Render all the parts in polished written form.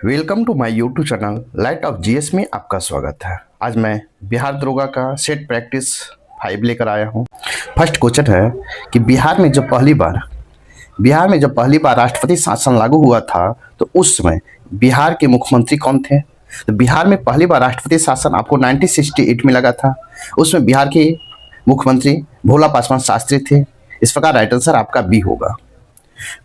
Welcome to my YouTube channel light of GS में आपका स्वागत है। आज मैं बिहार दरोगा का सेट प्रैक्टिस 5 लेकर आया हूँ। फर्स्ट क्वेश्चन है कि बिहार में जब पहली बार राष्ट्रपति शासन लागू हुआ था तो उस समय बिहार के मुख्यमंत्री कौन थे। तो बिहार में पहली बार राष्ट्रपति शासन आपको 1968 में लगा था। उसमें बिहार के मुख्यमंत्री भोला पासवान शास्त्री थे। इस प्रकार राइट आंसर आपका बी होगा।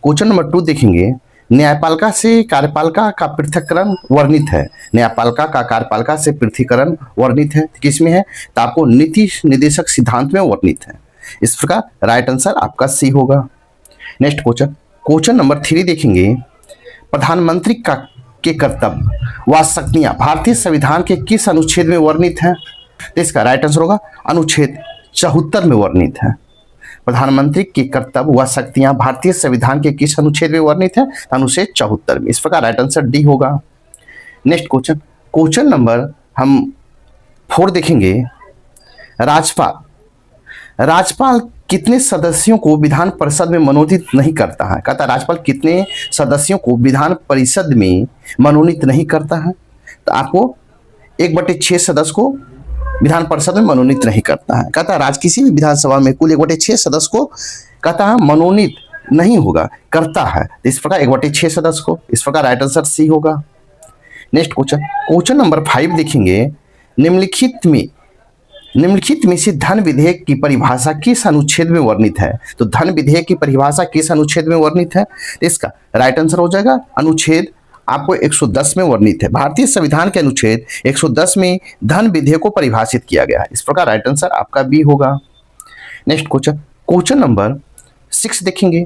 क्वेश्चन नंबर 2 देखेंगे, न्यायपालिका से कार्यपालिका का पृथक्करण वर्णित है। न्यायपालिका का कार्यपालिका से पृथक्करण वर्णित है किसमें है, तो आपको नीति निर्देशक सिद्धांत में वर्णित है। इस प्रकार राइट आंसर आपका सी होगा। नेक्स्ट क्वेश्चन नंबर 3 देखेंगे, प्रधानमंत्री का के कर्तव्य व शक्तियां भारतीय संविधान के किस अनुच्छेद में वर्णित है। तो इसका राइट आंसर होगा अनुच्छेद 74 में वर्णित है। प्रधानमंत्री के कर्तव्य व शक्तियां भारतीय संविधान के किस अनुच्छेद में वर्णित है, अनुच्छेद 74 में। इस प्रकार राइट आंसर डी होगा। नेक्स्ट क्वेश्चन नंबर हम 4 देखेंगे, राज्यपाल कितने सदस्यों को विधान परिषद में मनोनीत नहीं करता है। कहता है राज्यपाल कितने सदस्यों को विधान परिषद में मनोनीत नहीं करता है। तो आपको 1/6 सदस्य को विधान परिषद में मनोनीत नहीं करता है। कहता है किसी भी विधानसभा में कुल 1/6 सदस्य को कहता है मनोनीत नहीं होगा, करता है। इस प्रकार 1/6 सदस्य को। इस प्रकार राइट आंसर सी होगा। नेक्स्ट क्वेश्चन नंबर 5 देखेंगे, निम्नलिखित में से धन विधेयक की परिभाषा किस अनुच्छेद में वर्णित है। तो धन विधेयक की परिभाषा किस अनुच्छेद में वर्णित है, इसका राइट आंसर हो जाएगा अनुच्छेद आपको 110 में वर्णित है। भारतीय संविधान के अनुच्छेद 110 में धन विधेयक को परिभाषित किया गया है। इस प्रकार राइट आंसर आपका बी होगा। नेक्स्ट क्वेश्चन नंबर 6 देखेंगे,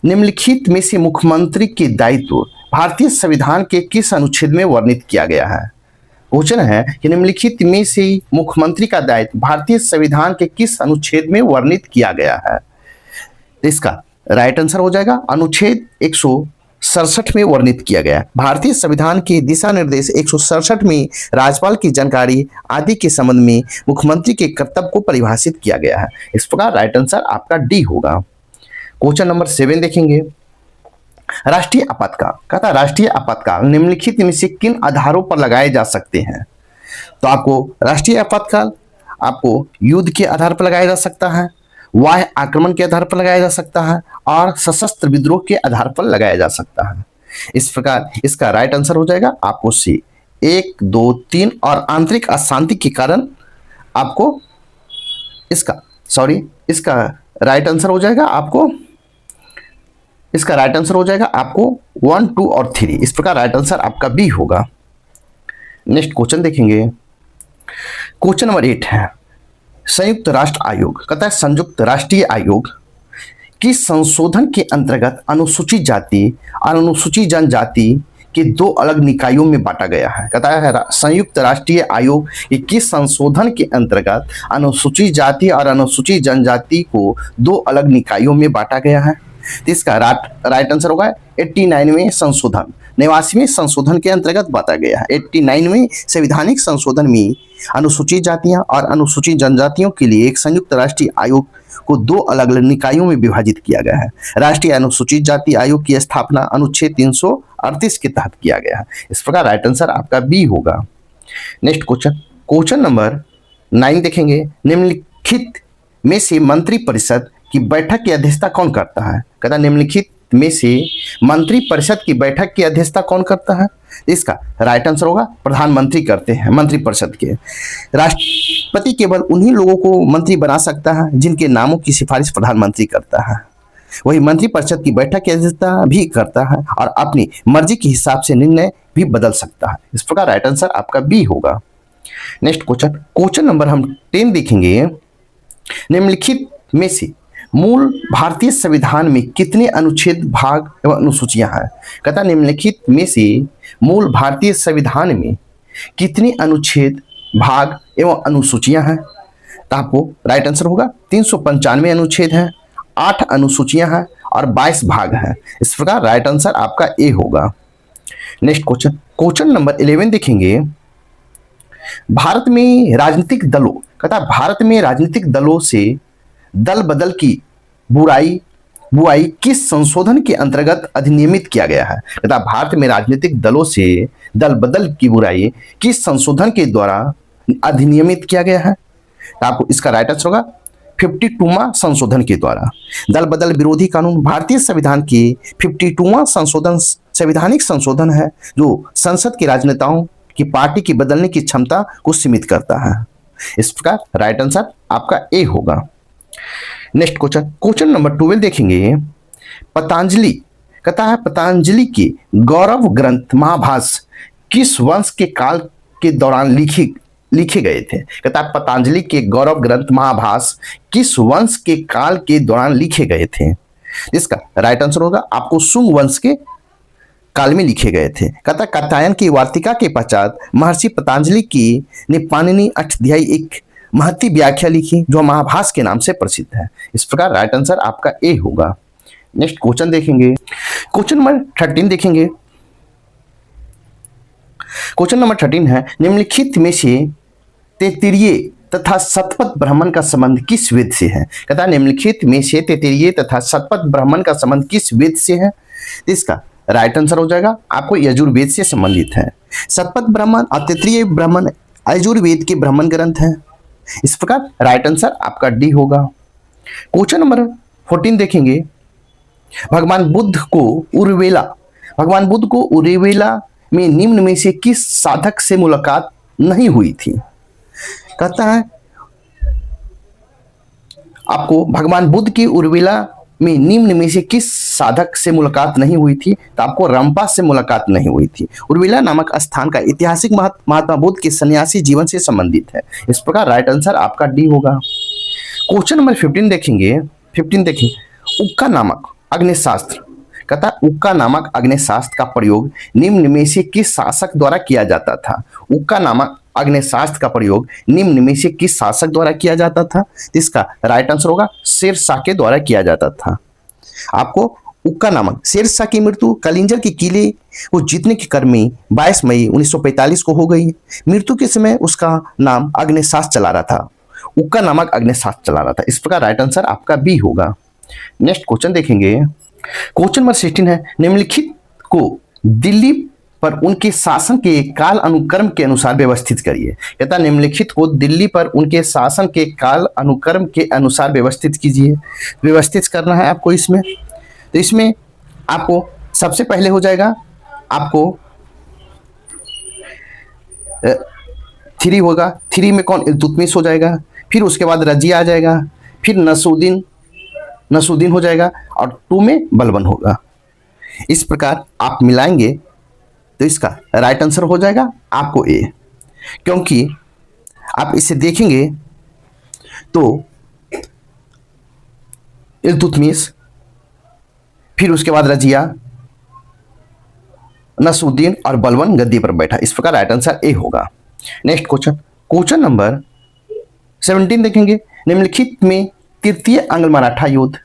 निम्नलिखित में से मुख्यमंत्री के दायित्व भारतीय संविधान के किस अनुच्छेद में वर्णित किया गया है। क्वेश्चन है कि निम्नलिखित में से मुख्यमंत्री का दायित्व भारतीय संविधान के किस अनुच्छेद में वर्णित किया गया है। इसका राइट आंसर हो जाएगा अनुच्छेद 167 में वर्णित किया गया। भारतीय संविधान के दिशा निर्देश 167 में राज्यपाल की जानकारी आदि के संबंध में मुख्यमंत्री के कर्तव्य को परिभाषित किया गया है। इस प्रकार राइट आंसर आपका डी होगा। क्वेश्चन नंबर 7 देखेंगे, राष्ट्रीय आपातकाल। कहता है राष्ट्रीय आपातकाल निम्नलिखित में से किन आधारों पर लगाए जा सकते हैं। तो आपको राष्ट्रीय आपातकाल आपको युद्ध के आधार पर लगाया जा सकता है, वाह्य आक्रमण के आधार पर लगाया जा सकता है और सशस्त्र विद्रोह के आधार पर लगाया जा सकता है। इस प्रकार इसका राइट आंसर हो जाएगा आपको सी 1, 2, 3 और आंतरिक अशांति के कारण आपको इसका राइट आंसर हो जाएगा आपको 1, 2 और 3। इस प्रकार राइट आंसर आपका बी होगा। नेक्स्ट क्वेश्चन देखेंगे, क्वेश्चन नंबर 8 है, संयुक्त राष्ट्र आयोग। कहता है संयुक्त राष्ट्रीय आयोग की संशोधन के अंतर्गत अनुसूचित जाति और अनुसूचित जनजाति के 2 अलग निकायों में बांटा गया है। कहता है संयुक्त राष्ट्रीय आयोग के संशोधन के अंतर्गत अनुसूचित जाति और अनुसूचित जनजाति को 2 अलग निकायों में बांटा गया है। इसका राइट आंसर होगा 89वें संशोधन, 89वें संशोधन के अंतर्गत बांटा गया है। 89वें संवैधानिक संशोधन में अनुसूचित जातियां और अनुसूचित जनजातियों के लिए एक संयुक्त राष्ट्रीय आयोग को 2 अलग अलग निकायों में विभाजित किया गया है। राष्ट्रीय अनुसूचित जाति आयोग की स्थापना अनुच्छेद 338 के तहत किया गया है। इस प्रकार राइट आंसर आपका बी होगा। नेक्स्ट क्वेश्चन नंबर 9 देखेंगे, निम्नलिखित में से मंत्रिपरिषद की बैठक की अध्यक्षता कौन करता है। कहता निम्नलिखित में से मंत्री परिषद की बैठक की अध्यक्षता कौन करता है। इसका राइट आंसर होगा प्रधानमंत्री करते हैं। मंत्री परिषद के राष्ट्रपति केवल उन्हीं लोगों को मंत्री बना सकता है जिनके नामों की सिफारिश प्रधानमंत्री करता है। वही मंत्री परिषद की बैठक की अध्यक्षता भी करता है और अपनी मर्जी के हिसाब से निर्णय भी बदल सकता है। इस प्रकार राइट आंसर आपका बी होगा। नेक्स्ट क्वेश्चन नंबर हम 10 देखेंगे, निम्नलिखित में से मूल भारतीय संविधान में कितने अनुच्छेद, भाग एवं अनुसूचियां हैं। कहता निम्नलिखित में से मूल भारतीय संविधान में कितने अनुच्छेद, भाग एवं अनुसूचियां हैं। तो आपको राइट आंसर होगा 395 अनुच्छेद हैं, 8 अनुसूचियां हैं और 22 भाग हैं। इस प्रकार राइट आंसर आपका ए होगा। नेक्स्ट क्वेश्चन नंबर 11 देखेंगे, भारत में राजनीतिक दलों। कहता भारत में राजनीतिक दलों से दल बदल की बुआई किस संशोधन के अंतर्गत अधिनियमित किया गया है? तथा भारत में राजनीतिक दलों से दल बदल की बुराई किस संशोधन के द्वारा अधिनियमित किया गया है? तो आपको इसका राइट आंसर होगा 52वां संशोधन के द्वारा। दल बदल विरोधी कानून भारतीय संविधान की 52वां संशोधन संवैधानिक संशोधन है जो संसद के राजनेताओं की पार्टी की बदलने की क्षमता को सीमित करता है। इस प्रकार राइट आंसर आपका ए होगा। नेक्स्ट क्वेश्चन नंबर 12 देखेंगे। पतंजलि कहता है पतंजलि के गौरव ग्रंथ महाभाष्य किस वंश के काल के दौरान लिखे गए थे? कहता है पतंजलि के गौरव ग्रंथ महाभाष्य किस वंश के काल के दौरान लिखे गए थे? इसका राइट आंसर होगा आपको शुंग वंश के काल में लिखे गए थे। कहता है कात्यायन की वार्तिका के पश्चात महर्षि पतंजलि की ने पाणिनि अष्टाध्यायी एक महती व्याख्या लिखी जो महाभाष्य के नाम से प्रसिद्ध है। इस प्रकार राइट आंसर आपका ए होगा। नेक्स्ट क्वेश्चन देखेंगे। क्वेश्चन नंबर 13 देखेंगे। क्वेश्चन नंबर 13 है निम्नलिखित में से तैत्तिरीय तथा शतपथ ब्राह्मण का संबंध किस वेद से है? कहता है निम्नलिखित में से तैत्तिरीय तथा शतपथ ब्राह्मण का संबंध किस वेद से है? इसका राइट आंसर हो जाएगा आपको यजुर्वेद से संबंधित है। शतपथ ब्राह्मण और तैत्तिरीय ब्राह्मण यजुर्वेद के ब्राह्मण ग्रंथ है। इस प्रकार राइट आंसर आपका डी होगा। क्वेश्चन नंबर 14 देखेंगे। भगवान बुद्ध को उर्वेला में निम्न में से किस साधक से मुलाकात नहीं हुई थी? कहता है आपको भगवान बुद्ध की उर्वेला में निम्न में से किस साधक से मुलाकात नहीं हुई थी? तो आपको रंपा से मुलाकात नहीं हुई थी। उर्वेला नामक स्थान का ऐतिहासिक महत्व महात्मा बुद्ध के सन्यासी जीवन से संबंधित है। इस प्रकार राइट आंसर आपका डी होगा। क्वेश्चन नंबर 15 देखेंगे। 15 देखें उक्का नामक अग्निशास्त्र कहता है उक्का नामक अग्निशास्त्र का प्रयोग निम्न में से किस शासक द्वारा किया जाता था? उक्का नामक अग्निशास्त्र का प्रयोग निम्न में से किस शासक द्वारा किया जाता था? इसका राइट आंसर होगा शेरशाह के द्वारा किया जाता था। आपको उक्का नामक शेरशाह की मृत्यु कलिंजर के किले को जीतने के क्रम में 22 मई 1945 को हो गई। मृत्यु के समय उसका नाम अग्निशास्त्र चला रहा था। उक्का नामक अग्निशास्त्र चला रहा था। इस प्रकार राइट आंसर आपका बी होगा। नेक्स्ट क्वेश्चन देखेंगे। क्वेश्चन नंबर 16 है निम्नलिखित को दिल्ली पर उनके शासन के काल अनुक्रम के अनुसार व्यवस्थित करिए। कहता निम्नलिखित को दिल्ली पर उनके शासन के काल अनुक्रम के अनुसार व्यवस्थित कीजिए। व्यवस्थित करना है आपको इसमें। तो इसमें आपको सबसे पहले हो जाएगा आपको 3 होगा। 3 में कौन? इल्तुतमिश हो जाएगा। फिर उसके बाद रजिया आ जाएगा। फिर नसरुद्दीन हो जाएगा और 2 में बलबन होगा। इस प्रकार आप मिलाएंगे तो इसका राइट आंसर हो जाएगा आपको ए, क्योंकि आप इसे देखेंगे तो इल्तुतमिश, फिर उसके बाद रजिया, नसरुद्दीन और बलबन गद्दी पर बैठा। इस प्रकार राइट आंसर ए होगा। नेक्स्ट क्वेश्चन नंबर 17 देखेंगे। निम्नलिखित में तृतीय आंग्ल मराठा युद्ध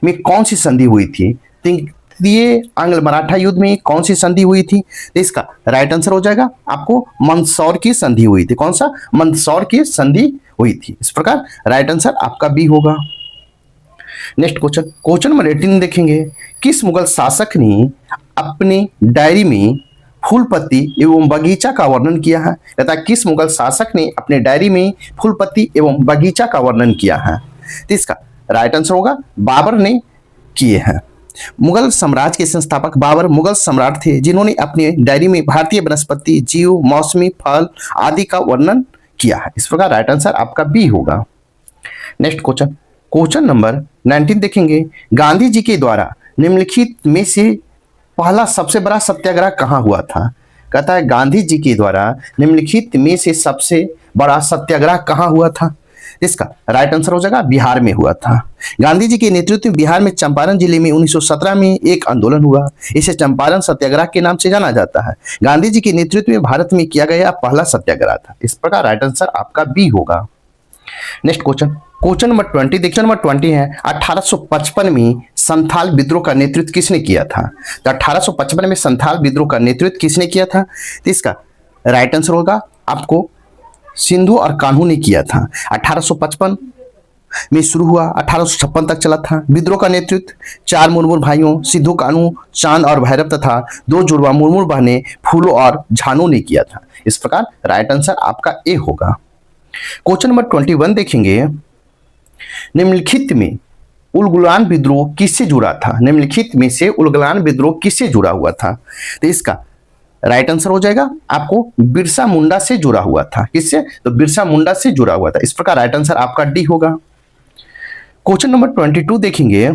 में कौन सी संधि हुई थी? तृतीय आंग्ल मराठा युद्ध में कौन सी संधि हुई थी? तो इसका राइट आंसर हो जाएगा आपको मंदसौर की संधि हुई थी। कौन सा? मंदसौर की संधि हुई थी। इस प्रकार राइट आंसर आपका बी होगा। नेक्स्ट क्वेश्चन नंबर 18 देखेंगे। किस मुगल शासक ने अपने डायरी में फूलपत्ती एवं बगीचा का वर्णन किया है? कहता है किस मुगल शासक ने अपने डायरी में फूलपत्ती एवं बगीचा का वर्णन किया है? तो इसका राइट आंसर होगा बाबर ने किए हैं। मुगल साम्राज्य के संस्थापक बाबर मुगल सम्राट थे जिन्होंने अपने डायरी में भारतीय वनस्पति, जीव, मौसमी फल आदि का वर्णन किया है। इस प्रकार राइट आंसर आपका बी होगा। नेक्स्ट क्वेश्चन नंबर 19 देखेंगे। गांधी जी के द्वारा निम्नलिखित में से पहला सबसे बड़ा सत्याग्रह कहाँ हुआ था? कहता है गांधी जी के द्वारा निम्नलिखित में से सबसे बड़ा सत्याग्रह कहाँ हुआ था? इसका राइट आंसर हो जाएगा बिहार में हुआ था। गांधी जी के नेतृत्व में बिहार में चंपारण जिले में 1917 में एक आंदोलन हुआ। इसे चंपारण सत्याग्रह के नाम से जाना जाता है। गांधी जी के नेतृत्व में भारत में किया गया पहला सत्याग्रह था। इस प्रकार राइट आंसर आपका बी होगा। नेक्स्ट क्वेश्चन नंबर 20 देखिए। नंबर 20 है 1855 में संथाल विद्रोह का नेतृत्व किसने किया था? तो 1855 में संथाल विद्रोह का नेतृत्व किसने किया था? तो इसका राइट आंसर होगा आपको सिंधु और कान्हू ने किया था। 1855 में शुरू हुआ, 1856 तक चला था। विद्रोह का नेतृत्व 4 मुर्मूर भाइयों सिद्धू कानू, चांद और भैरव तथा 2 जुड़वा मुर्मूर बहनें फूलो और झानू ने किया था। इस प्रकार राइट आंसर आपका ए होगा। क्वेश्चन नंबर 21 देखेंगे, निम्नलिखित में उलगुलान विद्रोह किससे जुड़ा था? निम्नलिखित में से उलगुलान विद्रोह किससे जुड़ा हुआ था? तो इसका राइट आंसर हो जाएगा आपको बिरसा मुंडा से जुड़ा हुआ था। किससे? तो बिरसा मुंडा से जुड़ा हुआ था। इस प्रकार राइट आंसर आपका डी होगा। क्वेश्चन नंबर 22 देखेंगे,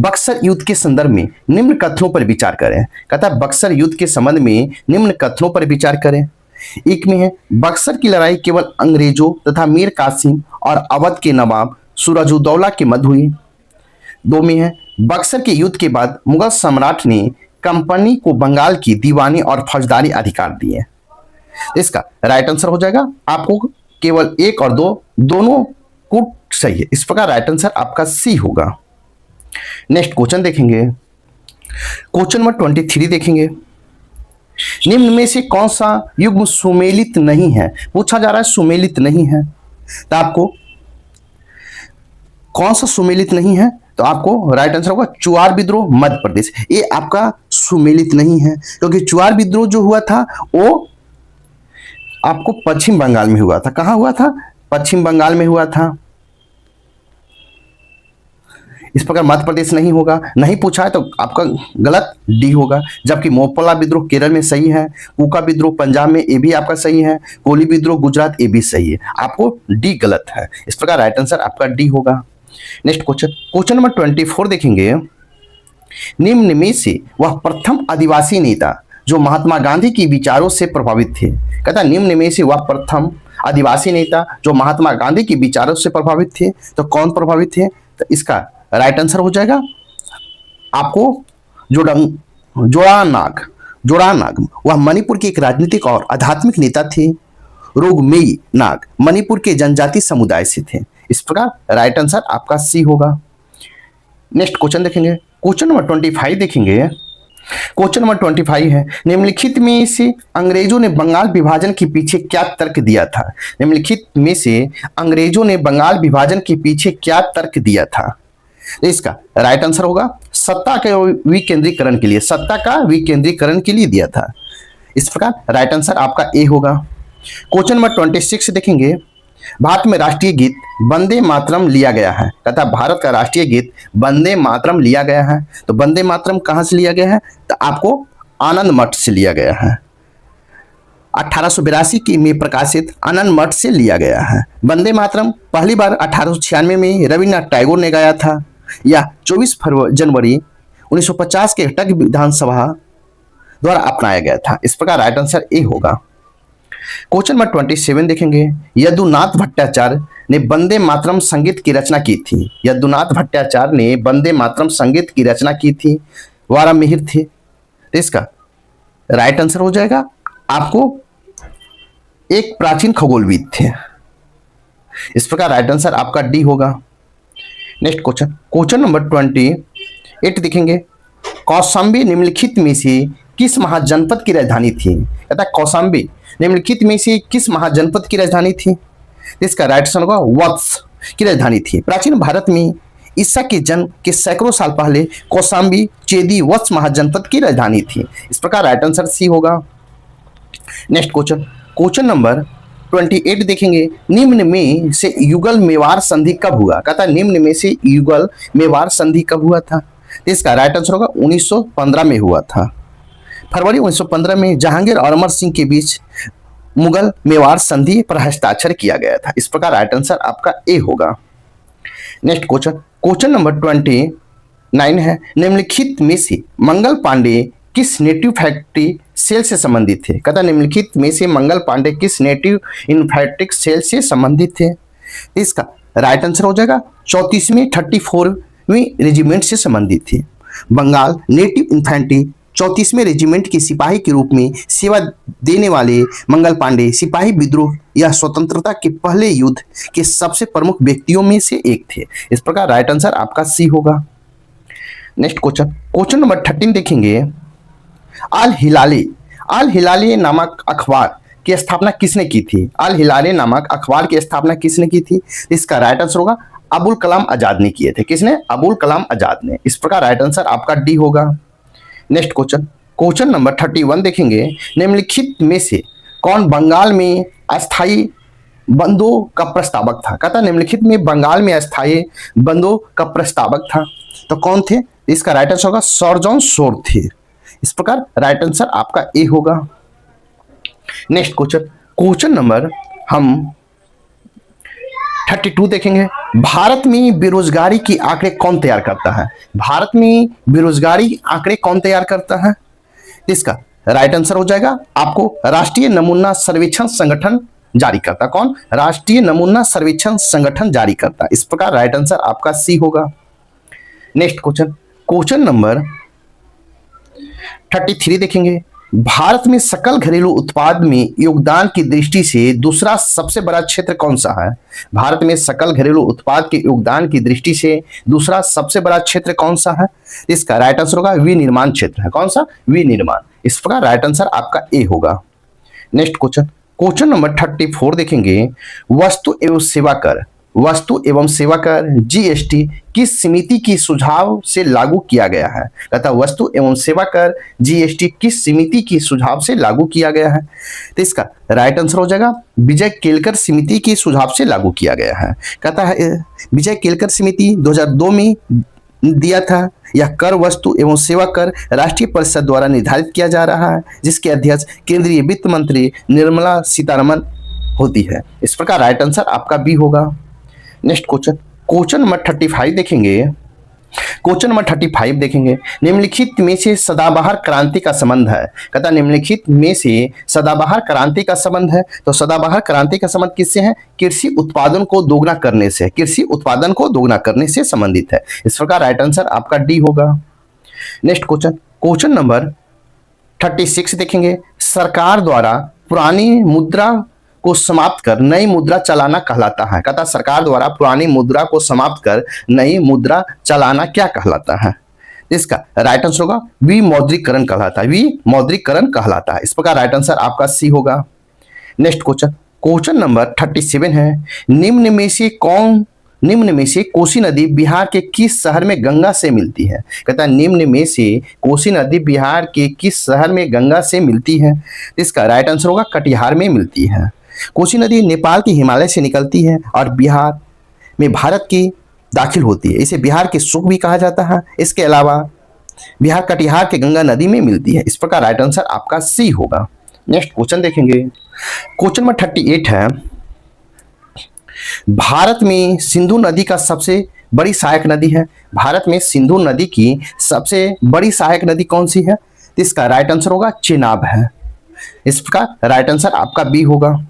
बक्सर युद्ध के संदर्भ में निम्न कथनों पर विचार करें। कहता है बक्सर युद्ध के संबंध में निम्न कथनों पर विचार करें। एक में है, बक्सर की लड़ाई केवल अंग्रेजों तथा मीर कासिम और अवध के नवाब सूरजउद्दौला के मध्य हुई। 2 में है, बक्सर के युद्ध के बाद मुगल सम्राट ने कंपनी को बंगाल की दीवानी और फौजदारी अधिकार दिए। इसका राइट आंसर हो जाएगा आपको केवल 1 और 2 दोनों को सही है। इस प्रकार राइट आंसर आपका सी होगा। नेक्स्ट क्वेश्चन देखेंगे, क्वेश्चन नंबर 23 देखेंगे, निम्न में से कौन सा युग्म सुमेलित नहीं है? पूछा जा रहा है सुमेलित नहीं है, तो आपको कौन सा सुमेलित नहीं है? तो आपको राइट आंसर होगा चुआर विद्रोह मध्य प्रदेश। ये आपका सुमेलित नहीं है क्योंकि चुआर विद्रोह जो हुआ था वो आपको पश्चिम बंगाल में हुआ था। कहां हुआ था? पश्चिम बंगाल में हुआ था। इस प्रकार मध्य प्रदेश नहीं होगा, नहीं पूछा है तो आपका गलत डी होगा। जबकि मोपला विद्रोह केरल में सही है, कूका विद्रोह पंजाब में, ये भी आपका सही है, कोली विद्रोह गुजरात, ये भी सही है। आपको डी गलत है। इस प्रकार राइट आंसर आपका डी होगा। नेक्स्ट क्वेश्चन, क्वेश्चन नंबर 24 देखेंगे, निम्न में से वह प्रथम आदिवासी नेता जो महात्मा गांधी की विचारों से प्रभावित थे। कहता निम्न में से वह प्रथम आदिवासी नेता जो महात्मा गांधी की विचारों से प्रभावित थे। तो कौन प्रभावित थे? तो इसका राइट आंसर हो जाएगा आपको जोड़ानाग। वह मणिपुर के एक राजनीतिक और आध्यात्मिक नेता थे। रोगमेई नाग मणिपुर के जनजाति समुदाय से थे। इस प्रकार राइट आंसर आपका सी होगा। नेक्स्ट क्वेश्चन देखेंगे, क्वेश्चन नंबर 25 देखेंगे। क्वेश्चन नंबर 25 है, निम्नलिखित में से अंग्रेजों ने बंगाल विभाजन के पीछे क्या तर्क दिया था? निम्नलिखित में से अंग्रेजों ने बंगाल विभाजन के पीछे क्या तर्क दिया था? इसका राइट आंसर होगा सत्ता के विकेंद्रीकरण के लिए, सत्ता का विकेंद्रीकरण के लिए दिया था। इस प्रकार राइट आंसर आपका ए होगा। क्वेश्चन नंबर 26 देखेंगे, भारत में राष्ट्रीय गीत वंदे मातरम लिया गया है। कहता भारत का राष्ट्रीय गीत वंदे मातरम लिया गया है। तो वंदे मातरम कहां से लिया गया है? तो आपको आनंद मठ से लिया गया है। 1882 की में प्रकाशित आनंद मठ से लिया गया है। वंदे मातरम पहली बार 1896 में रविन्द्रनाथ टैगोर ने गाया था। या 24 जनवरी 1950 के टग विधानसभा द्वारा अपनाया गया था। इस प्रकार राइट आंसर ए होगा। क्वेश्चन नंबर 27 देखेंगे, यदुनाथ भट्टाचार्य ने वंदे मातरम संगीत की रचना की थी। यदुनाथ भट्टाचार्य ने वंदे मातरम संगीत की रचना की थी, वारामिहिर थे। इसका राइट आंसर हो जाएगा आपको एक प्राचीन खगोलविद थे। इस प्रकार राइट आंसर आपका डी होगा। नेक्स्ट क्वेश्चन, क्वेश्चन नंबर 28 देखेंगे, कौशाम्बी निम्नलिखित में से किस महाजनपद की राजधानी थी? कहता है कौशाम्बी निम्नलिखित में से किस महाजनपद की राजधानी थी? इसका राइट आंसर होगा वत्स की राजधानी थी। प्राचीन भारत में ईसा के जन्म के सैकड़ों साल पहले कौशाम्बी चेदी वत्स महाजनपद की राजधानी थी। इस प्रकार राइट आंसर सी होगा। नेक्स्ट क्वेश्चन, क्वेश्चन नंबर 28 देखेंगे, निम्न में से युगल मेवाड़ संधि कब हुआ? कहता है निम्न में से युगल मेवाड़ संधि कब हुआ था? इसका राइट आंसर होगा 1915 में हुआ था। फरवरी 1915 में जहांगीर और अमर सिंह के बीच मुगल मेवाड़ संधि पर हस्ताक्षर किया गया था। इस प्रकार राइट आंसर आपका ए होगा। नेक्स्ट क्वेश्चन, क्वेश्चन नंबर 29 है, निम्नलिखित में से मंगल पांडे किस नेटिव फैक्ट्री सेल से संबंधित थे? कहता निम्नलिखित में से मंगल पांडे किस नेटिव इन्फैक्ट्रिक सेल से संबंधित थे? इसका राइट आंसर हो जाएगा 34वीं 34वीं रेजिमेंट से संबंधित थे। बंगाल नेटिव इन्फैंट्री 34वें रेजिमेंट के सिपाही के रूप में सेवा देने वाले मंगल पांडे सिपाही विद्रोह या स्वतंत्रता के पहले युद्ध के सबसे प्रमुख व्यक्तियों में से एक थे। इस प्रकार राइट आंसर आपका सी होगा। नेक्स्ट क्वेश्चन, क्वेश्चन नंबर 13 देखेंगे, अल हिलाली नामक अखबार की स्थापना किसने की थी? अल हिलाली नामक अखबार की स्थापना किसने की थी? इसका राइट आंसर होगा अबुल कलाम आजाद ने किए थे। किसने? अबुल कलाम आजाद ने। इस प्रकार राइट आंसर आपका डी होगा। नेक्स्ट क्वेश्चन, क्वेश्चन नंबर 31 देखेंगे। निम्नलिखित में से कौन बंगाल में अस्थायी बंदों का प्रस्तावक था? कहता निम्नलिखित में बंगाल में अस्थायी बंदों का प्रस्तावक था, तो कौन थे? इसका राइट आंसर होगा सर जॉन शोर थे। इस प्रकार राइट आंसर आपका ए होगा। नेक्स्ट क्वेश्चन, क्वेश्चन नंबर हम 32 देखेंगे। भारत में बेरोजगारी की आंकड़े कौन तैयार करता है? भारत में बेरोजगारी आंकड़े कौन तैयार करता है? इसका राइट आंसर हो जाएगा आपको राष्ट्रीय नमूना सर्वेक्षण संगठन जारी करता। कौन? राष्ट्रीय नमूना सर्वेक्षण संगठन जारी करता। इस प्रकार राइट आंसर आपका सी होगा। नेक्स्ट क्वेश्चन, क्वेश्चन नंबर 33 देखेंगे। भारत में सकल घरेलू उत्पाद में योगदान की दृष्टि से दूसरा सबसे बड़ा क्षेत्र कौन सा है? भारत में सकल घरेलू उत्पाद के योगदान की दृष्टि से दूसरा सबसे बड़ा क्षेत्र कौन सा है? इसका राइट आंसर होगा विनिर्माण क्षेत्र है। कौन सा? विनिर्माण। इस प्रकार राइट आंसर आपका ए होगा। नेक्स्ट क्वेश्चन, क्वेश्चन नंबर 34 देखेंगे। वस्तु एवं सेवा कर, वस्तु एवं सेवा कर जीएसटी किस समिति की सुझाव से लागू किया गया है? कहता वस्तु एवं सेवा कर जीएसटी किस समिति की सुझाव से लागू किया गया है? तो इसका राइट आंसर हो जाएगा विजय केलकर समिति के सुझाव से लागू किया गया है। कहता है विजय केलकर समिति 2002 में दिया था। यह कर वस्तु एवं सेवा कर राष्ट्रीय परिषद द्वारा निर्धारित किया जा रहा है, जिसके अध्यक्ष केंद्रीय वित्त मंत्री निर्मला सीतारमण होती है। इस प्रकार राइट आंसर आपका बी होगा। नेक्स्ट क्वेश्चन, क्वेश्चन नंबर 35 देखेंगे। क्वेश्चन नंबर 35 देखेंगे। निम्नलिखित में से सदाबहार क्रांति का संबंध है? कहता निम्नलिखित में से सदाबहार क्रांति का संबंध है, तो सदाबहार क्रांति का संबंध किससे है? कृषि उत्पादन को दोगुना करने से, कृषि उत्पादन को दोगुना करने से संबंधित है। इस प्रकार राइट आंसर आपका डी होगा। नेक्स्ट क्वेश्चन, क्वेश्चन नंबर 36 देखेंगे। सरकार द्वारा पुरानी मुद्रा को समाप्त कर नई मुद्रा चलाना कहलाता है। कहता सरकार द्वारा पुरानी मुद्रा को समाप्त कर नई मुद्रा चलाना क्या कहलाता है? इसका राइट आंसर होगा विमौद्रीकरण कहलाता है। विमौद्रीकरण कहलाता है। इस प्रकार राइट आंसर आपका सी होगा। नेक्स्ट क्वेश्चन, क्वेश्चन नंबर 37 है। निम्न में से कोसी नदी बिहार के किस शहर में गंगा से मिलती है? कहता है निम्न में से कोसी नदी बिहार के किस शहर में गंगा से मिलती है? इसका राइट आंसर होगा कटिहार में मिलती है। कोसी नदी नेपाल के हिमालय से निकलती है और बिहार में भारत की दाखिल होती है। इसे बिहार की सुख भी कहा जाता है। इसके अलावा बिहार कटिहार के गंगा नदी में मिलती है। इस प्रकार राइट आंसर आपका सी होगा। नेक्स्ट क्वेश्चन देखेंगे। क्वेश्चन नंबर 38 है। भारत में सिंधु नदी का सबसे बड़ी सहायक नदी है। भारत में सिंधु नदी की सबसे बड़ी सहायक नदी कौन सी है? इसका राइट आंसर होगा चेनाब है। इस प्रकार राइट आंसर आपका बी होगा।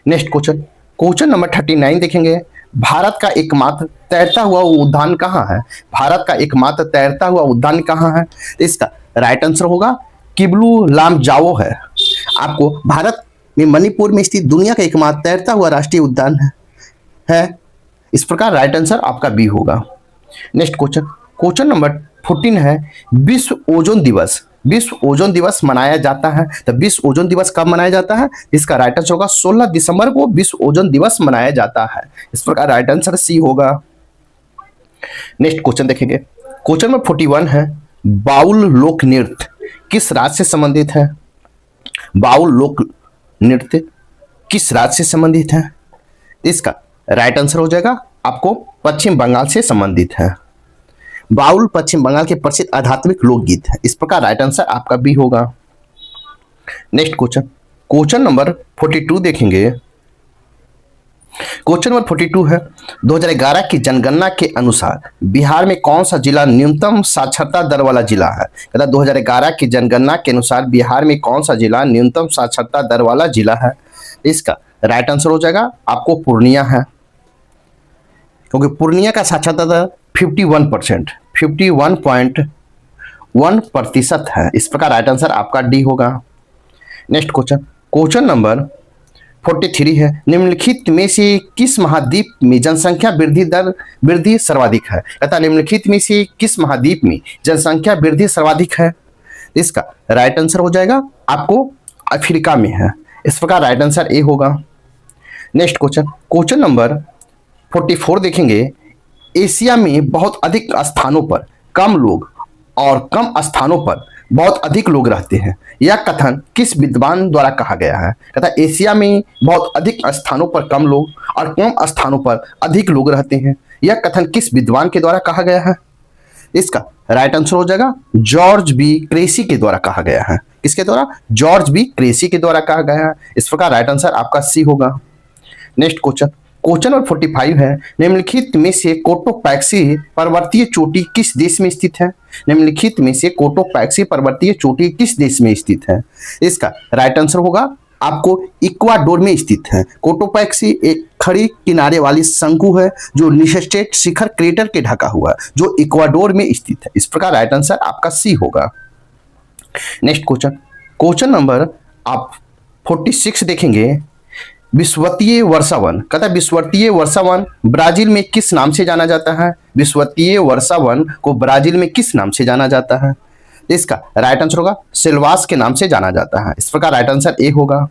नेक्स्ट क्वेश्चन, क्वेश्चन नंबर 39 देखेंगे। भारत का एकमात्र तैरता हुआ उद्यान कहाँ है? भारत का एकमात्र तैरता हुआ उद्यान कहाँ है? इसका राइट आंसर होगा किबलू लामजाओ है। आपको भारत में मणिपुर में स्थित दुनिया का एकमात्र तैरता हुआ राष्ट्रीय उद्यान है। इस प्रकार राइट आंसर आपका बी होगा। नेक्स्ट क्वेश्चन, क्वेश्चन नंबर 14 है। विश्व ओजोन दिवस, विश्व ओजोन दिवस मनाया जाता है। तो विश्व ओजोन दिवस कब मनाया जाता है? इसका राइट आंसर होगा 16 दिसंबर को विश्व ओजोन दिवस मनाया जाता है। इस प्रकार राइट आंसर सी होगा। नेक्स्ट क्वेश्चन देखेंगे। क्वेश्चन नंबर 41 है। बाउल लोक नृत्य किस राज्य से संबंधित है? बाउल लोक नृत्य किस राज्य से संबंधित है? इसका राइट आंसर हो जाएगा आपको पश्चिम बंगाल से संबंधित है। बाउल पश्चिम बंगाल के प्रसिद्ध आध्यात्मिक लोकगीत है। इस प्रकार राइट आंसर आपका बी होगा। नेक्स्ट क्वेश्चन, क्वेश्चन नंबर 42 देखेंगे। क्वेश्चन नंबर 42 है। 2011 की जनगणना के अनुसार बिहार में कौन सा जिला न्यूनतम साक्षरता दर वाला जिला है? 2011 की जनगणना के अनुसार बिहार में कौन सा जिला न्यूनतम साक्षरता दर वाला जिला है? इसका राइट आंसर हो जाएगा आपको पूर्णिया है, क्योंकि पूर्णिया का साक्षरता दर 51%, 51.1% है। इस प्रकार राइट आंसर आपका डी होगा। नेक्स्ट क्वेश्चन, क्वेश्चन नंबर 43 है। निम्नलिखित में से किस महाद्वीप में जनसंख्या वृद्धि सर्वाधिक है? कहता निम्नलिखित में से किस महाद्वीप में जनसंख्या वृद्धि सर्वाधिक है? इसका राइट आंसर हो जाएगा आपको अफ्रीका में है। इस प्रकार राइट आंसर ए होगा। नेक्स्ट क्वेश्चन, क्वेश्चन नंबर 44 देखेंगे। एशिया में बहुत अधिक स्थानों पर कम लोग और कम स्थानों पर बहुत अधिक लोग रहते हैं, यह कथन किस विद्वान द्वारा कहा गया है? कहता है एशिया में बहुत अधिक स्थानों पर कम लोग और कम स्थानों पर अधिक लोग रहते हैं, यह कथन किस विद्वान के द्वारा कहा गया है? इसका राइट आंसर हो जाएगा जॉर्ज बी क्रेसी के द्वारा कहा गया है। किसके द्वारा? जॉर्ज बी क्रेसी के द्वारा कहा गया है। इस प्रकार राइट आंसर आपका सी होगा। नेक्स्ट क्वेश्चन, क्वेश्चन नंबर 45 है। निम्नलिखित में से कोटोपैक्सी पर्वतीय चोटी किस देश में स्थित है? निम्नलिखित में से कोटोपैक्सी पर्वतीय चोटी किस देश में स्थित है? इसका राइट आंसर होगा आपको इक्वाडोर में स्थित है। कोटोपैक्सी एक खड़ी किनारे वाली शंकु है जो निशेष्टेड शिखर क्रेटर के ढका हुआ है, जो इक्वाडोर में स्थित है। इस प्रकार राइट आंसर आपका सी होगा। नेक्स्ट क्वेश्चन, क्वेश्चन नंबर आप 46 देखेंगे। विश्वतीय वर्षावन, कहता है विश्वतीय वर्षावन ब्राजील में किस नाम से जाना जाता है? विश्वतीय वर्षावन को ब्राजील में किस नाम से जाना जाता है? इसका राइट आंसर होगा सिल्वास के नाम से जाना जाता है। इस प्रकार राइट आंसर ए होगा।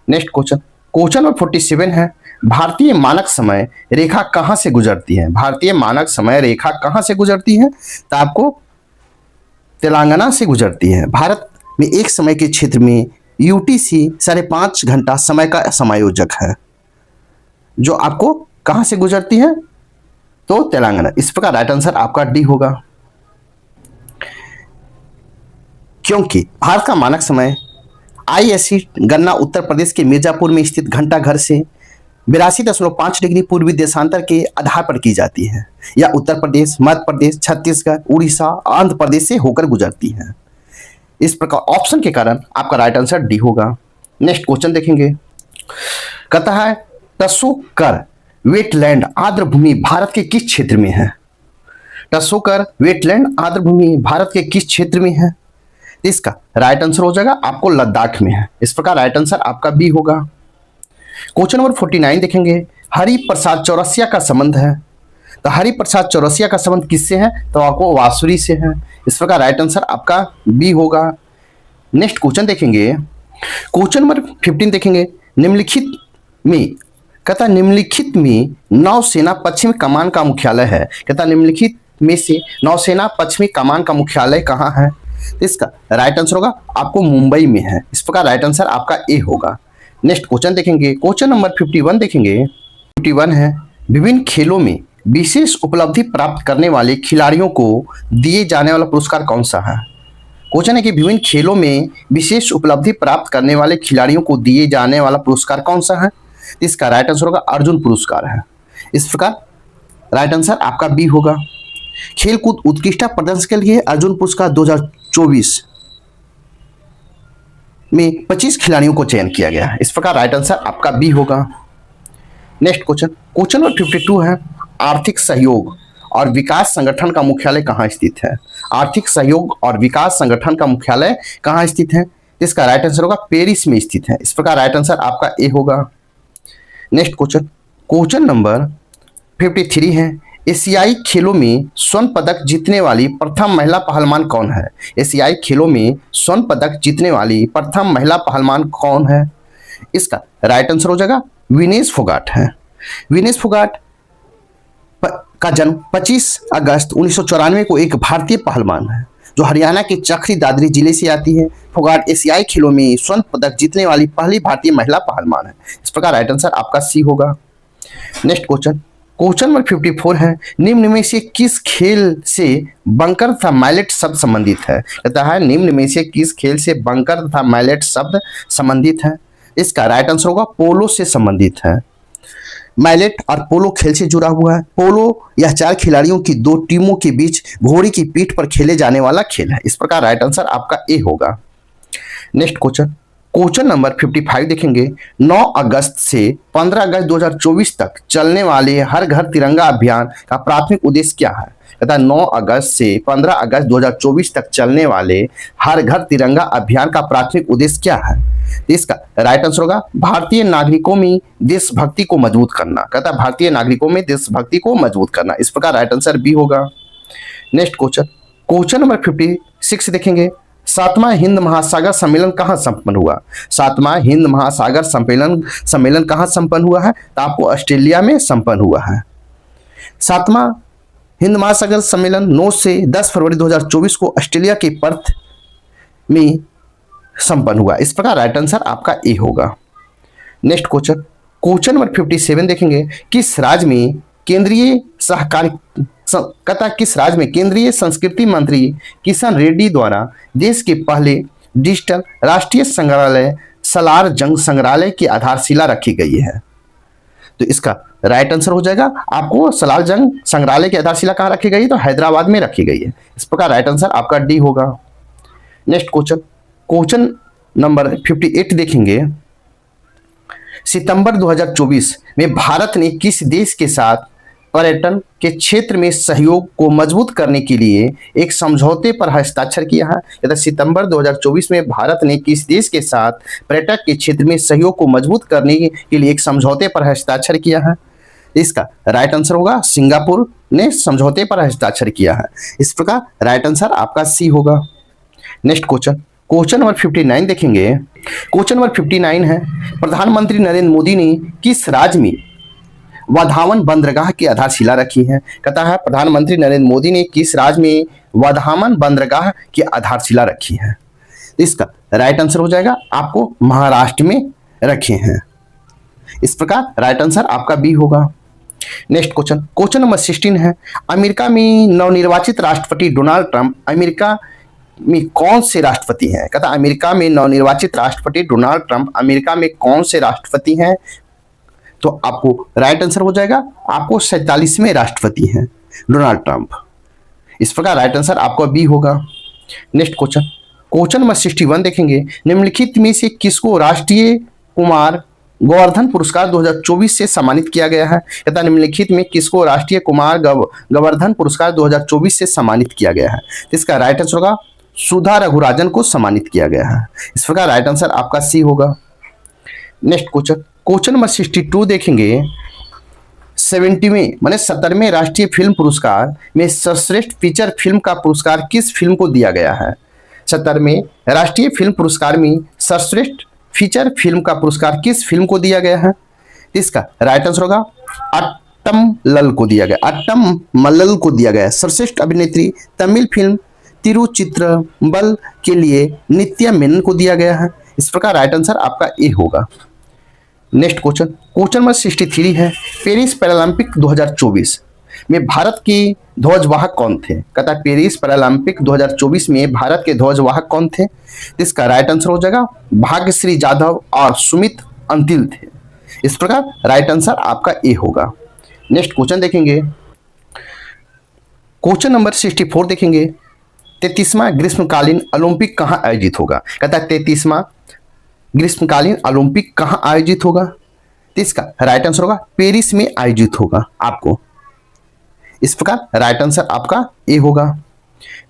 नेक्स्ट क्वेश्चन, क्वेश्चन नंबर 47 है। भारतीय मानक समय रेखा कहां से गुजरती है? भारतीय मानक समय रेखा कहां से गुजरती है? तो आपको तेलंगाना से गुजरती है। भारत में एक समय के क्षेत्र में यूटीसी 5.5 घंटा समय का समायोजक है, जो आपको कहां से गुजरती है? तो तेलंगाना। इस प्रकार राइट आंसर आपका डी होगा, क्योंकि भारत का मानक समय ISC गन्ना उत्तर प्रदेश के मिर्जापुर में स्थित घंटा घर से 82.5 डिग्री पूर्वी देशांतर के आधार पर की जाती है। यह उत्तर प्रदेश, मध्य प्रदेश, छत्तीसगढ़, उड़ीसा, आंध्र प्रदेश से होकर गुजरती है। इस प्रकार ऑप्शन के कारण आपका राइट आंसर डी होगा। नेक्स्ट क्वेश्चन देखेंगे। कहता है टसोकर वेटलैंड आर्द्र भूमि भारत के किस क्षेत्र में है? टसोकर वेटलैंड आर्द्र भूमि भारत के किस क्षेत्र में है? इसका राइट आंसर हो जाएगा आपको लद्दाख में है। इस प्रकार राइट आंसर आपका बी होगा। क्वेश्चन नंबर 49 देखेंगे। हरि प्रसाद चौरसिया का संबंध है, तो हरि प्रसाद चौरसिया का संबंध किससे है? तो आपको वासुरी से है। इस प्रकार राइट आंसर आपका बी होगा। नेक्स्ट क्वेश्चन देखेंगे। क्वेश्चन नंबर 15 देखेंगे। निम्नलिखित में, कहता निम्नलिखित में नौसेना पश्चिमी कमान का मुख्यालय है। कहता निम्नलिखित में से नौसेना पश्चिमी कमान का मुख्यालय कहाँ है? इसका राइट आंसर होगा आपको मुंबई में है। इस प्रकार राइट आंसर आपका ए होगा। नेक्स्ट क्वेश्चन देखेंगे। क्वेश्चन नंबर 51 देखेंगे। 51 है। विभिन्न खेलों में विशेष उपलब्धि प्राप्त करने वाले खिलाड़ियों को दिए जाने वाला पुरस्कार कौन सा है? क्वेश्चन है कि विभिन्न खेलों में विशेष उपलब्धि प्राप्त करने वाले खिलाड़ियों को दिए जाने वाला पुरस्कार कौन सा है? इसका राइट आंसर होगा अर्जुन पुरस्कार है। इस प्रकार राइट आंसर आपका बी होगा। खेलकूद उत्कृष्टता प्रदर्शन के लिए अर्जुन पुरस्कार 2024 में 25 खिलाड़ियों को चयन किया गया है। इस प्रकार राइट आंसर आपका बी होगा। नेक्स्ट क्वेश्चन, क्वेश्चन नंबर 52 है। आर्थिक सहयोग और विकास संगठन का मुख्यालय कहाँ स्थित है? आर्थिक सहयोग और विकास संगठन का मुख्यालय कहाँ स्थित है? इसका राइट आंसर होगा पेरिस में स्थित है। इस प्रकार राइट आंसर आपका ए होगा। नेक्स्ट क्वेश्चन, क्वेश्चन नंबर 53 है। एशियाई खेलों में स्वर्ण पदक जीतने वाली प्रथम महिला पहलवान कौन है? एशियाई खेलों में स्वर्ण पदक जीतने वाली प्रथम महिला पहलवान कौन है? इसका राइट आंसर हो जाएगा विनेश फोगाट है। विनेश फोगाट का जन्म 25 अगस्त 1994 को एक भारतीय पहलवान है जो हरियाणा के चखरी दादरी जिले से आती है। फोगाट एशियाई खेलों में स्वर्ण पदक जीतने वाली पहली भारतीय महिला पहलवान है। इस प्रकार राइट आंसर आपका सी होगा। नेक्स्ट क्वेश्चन, क्वेश्चन नंबर 54 है। निम्न में से किस खेल से बंकर तथा माइलेट शब्द संबंधित है? कहता है निम्न में से किस खेल से बंकर तथा माइलेट शब्द संबंधित है? इसका राइट आंसर होगा पोलो से संबंधित है। माइलेट और पोलो खेल से जुड़ा हुआ है। पोलो यह 4 खिलाड़ियों की 2 टीमों के बीच घोड़े की पीठ पर खेले जाने वाला खेल है। इस प्रकार राइट आंसर आपका ए होगा। नेक्स्ट क्वेश्चन, क्वेश्चन नंबर 55 देखेंगे। 9 अगस्त से 15 अगस्त 2024 तक चलने वाले हर घर तिरंगा अभियान का प्राथमिक उद्देश्य क्या है? कहता है 9 अगस्त से 15 अगस्त 2024 तक चलने वाले हर घर तिरंगा अभियान का प्राथमिक उद्देश्य क्या है? इसका राइट आंसर होगा भारतीय नागरिकों में देशभक्ति को मजबूत करना। कहता है भारतीय नागरिकों में देशभक्ति को मजबूत करना। इस प्रकार राइट आंसर बी होगा। नेक्स्ट क्वेश्चन, क्वेश्चन नंबर 56 देखेंगे। सातवां हिंद महासागर सम्मेलन कहाँ संपन्न हुआ? सातवां हिंद महासागर सम्मेलन सम्मेलन कहाँ संपन्न हुआ है? तो आपको ऑस्ट्रेलिया में संपन्न हुआ है। सातवां हिंद महासागर सम्मेलन 9 से 10 फरवरी 2024 को ऑस्ट्रेलिया के पर्थ में संपन्न हुआ। इस प्रकार राइट आंसर आपका ए होगा। नेक्स्ट क्वेश्चन, क्वेश्चन नंबर 57 देखेंगे, किस राज्य में केंद्रीय सहकारी किस राज्य में केंद्रीय संस्कृति मंत्री किशन रेड्डी द्वारा देश के पहले डिजिटल राष्ट्रीय संग्रहालय सलार जंग संग्रहालय की आधारशिला रखी गई है? तो इसका राइट आंसर हो जाएगा आपको सलार जंग संग्रहालय की आधारशिला कहाँ रखी गई? तो हैदराबाद में रखी गई है। इस प्रकार राइट आंसर आपका डी होगा। नेक्स्ट क्वेश्चन, क्वेश्चन नंबर 58 देखेंगे, सितंबर 2024 में भारत ने किस देश के साथ पर्यटन के क्षेत्र में सहयोग को मजबूत करने के लिए एक समझौते पर हस्ताक्षर किया है? यदि सितंबर 2024 में भारत ने किस देश के साथ पर्यटन के क्षेत्र में सहयोग को मजबूत करने के लिए एक समझौते पर हस्ताक्षर किया है? इसका राइट आंसर होगा सिंगापुर ने समझौते पर हस्ताक्षर किया है। इस प्रकार राइट आंसर आपका सी होगा। नेक्स्ट क्वेश्चन, क्वेश्चन नंबर 59 देखेंगे। क्वेश्चन नंबर 59 है, प्रधानमंत्री नरेंद्र मोदी ने किस राज्य में वाधावन बंदरगाह की आधारशिला रखी है? कहता है प्रधानमंत्री नरेंद्र मोदी ने किस राज्य में वाधावन बंदरगाह की आधारशिला रखी है? इसका राइट आंसर हो जाएगा आपको महाराष्ट्र में रखे हैं। इस प्रकार राइट आंसर आपका बी होगा। नेक्स्ट क्वेश्चन, क्वेश्चन नंबर 16 है, अमेरिका में नवनिर्वाचित राष्ट्रपति डोनाल्ड ट्रंप अमेरिका में कौन से राष्ट्रपति हैं? कहता अमेरिका में नवनिर्वाचित राष्ट्रपति डोनाल्ड ट्रंप अमेरिका में कौन से राष्ट्रपति हैं? तो आपको राइट आंसर हो जाएगा आपको 47वें राष्ट्रपति हैं डोनाल्ड ट्रंप। इस प्रकार राइट आंसर आपका बी होगा। नेक्स्ट क्वेश्चन, क्वेश्चन नंबर 61 देखेंगे, निम्नलिखित में से किसको राष्ट्रीय कुमार गोवर्धन पुरस्कार 2024 से सम्मानित किया गया है? कहता निम्नलिखित में किसको राष्ट्रीय कुमार गोवर्धन पुरस्कार 2024 से सम्मानित किया गया है? तो इसका राइट आंसर होगा सुधा रघुराजन को सम्मानित किया गया है। इस प्रकार राइट आंसर आपका सी होगा। नेक्स्ट क्वेश्चन, क्वेश्चन नंबर 62 देखेंगे, 70वें माने 70वें राष्ट्रीय फिल्म पुरस्कार में सर्वश्रेष्ठ फीचर फिल्म का पुरस्कार किस फिल्म को दिया गया है? 70वें राष्ट्रीय फिल्म पुरस्कार में सर्वश्रेष्ठ फीचर फिल्म का पुरस्कार किस फिल्म को दिया गया है? इसका राइट आंसर होगा अट्टम लल को दिया गया, अट्टम मल्लल को दिया गया। सर्वश्रेष्ठ अभिनेत्री तमिल फिल्म तिरुचित्रंबल के लिए नित्या मेनन को दिया गया है। इस प्रकार राइट आंसर आपका ए होगा। नेक्स्ट क्वेश्चन, क्वेश्चन नंबर 63 है, पेरिस पैरालंपिक 2024 में भारत के ध्वजवाहक कौन थे? कहता है पेरिस पैरालंपिक 2024 में भारत के ध्वजवाहक कौन थे? इसका राइट आंसर हो जाएगा भाग्यश्री जाधव और सुमित अंतिल थे। इस प्रकार राइट आंसर आपका ए होगा। नेक्स्ट क्वेश्चन देखेंगे, क्वेश्चन नंबर 64 देखेंगे, 33वां ग्रीष्मकालीन ओलंपिक कहाँ आयोजित होगा? कहता है 33वां ग्रीष्मकालीन ओलंपिक कहाँ आयोजित होगा? तो इसका राइट आंसर होगा पेरिस में आयोजित होगा आपको। इस प्रकार राइट आंसर आपका ए होगा।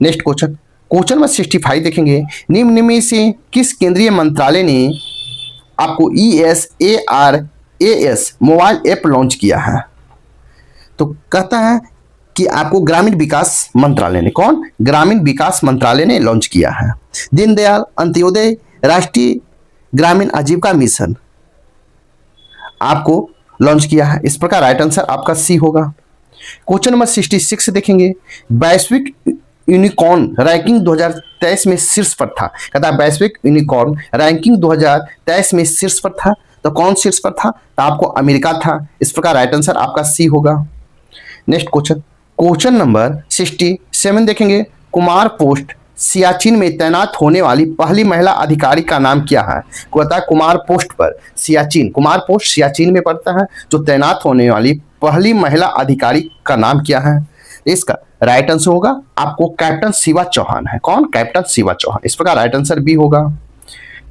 नेक्स्ट क्वेश्चन, क्वेश्चन नंबर 65 देखेंगे, निम्न में से किस केंद्रीय मंत्रालय ने आपको ESARAS मोबाइल ऐप लॉन्च किया है? तो कहता है कि आपको ग्रामीण विकास मंत्रालय ने, कौन? ग्रामीण विकास मंत्रालय ने लॉन्च किया है। दीनदयाल अंत्योदय राष्ट्रीय ग्रामीण आजीविका मिशन आपको लॉन्च किया है। इस प्रकार राइट आंसर आपका सी होगा। क्वेश्चन नंबर 66 देखेंगे, वैश्विक यूनिकॉर्न रैंकिंग 2023 में शीर्ष पर था। कहता है वैश्विक यूनिकॉर्न रैंकिंग 2023 में शीर्ष पर था। तो कौन शीर्ष पर था? तो आपको अमेरिका था। इस प्रकार राइट आंसर आपका सी होगा। नेक्स्ट क्वेश्चन, क्वेश्चन नंबर 67 देखेंगे, कुमार पोस्ट सियाचिन में तैनात होने वाली पहली महिला अधिकारी का नाम क्या है? कहता है कुमार पोस्ट पर सियाचिन, कुमार पोस्ट सियाचिन में पड़ता है, जो तैनात होने वाली पहली महिला अधिकारी का नाम क्या है? इसका राइट आंसर होगा आपको कैप्टन शिवा चौहान है। कौन? कैप्टन शिवा चौहान। इस प्रकार राइट आंसर बी होगा।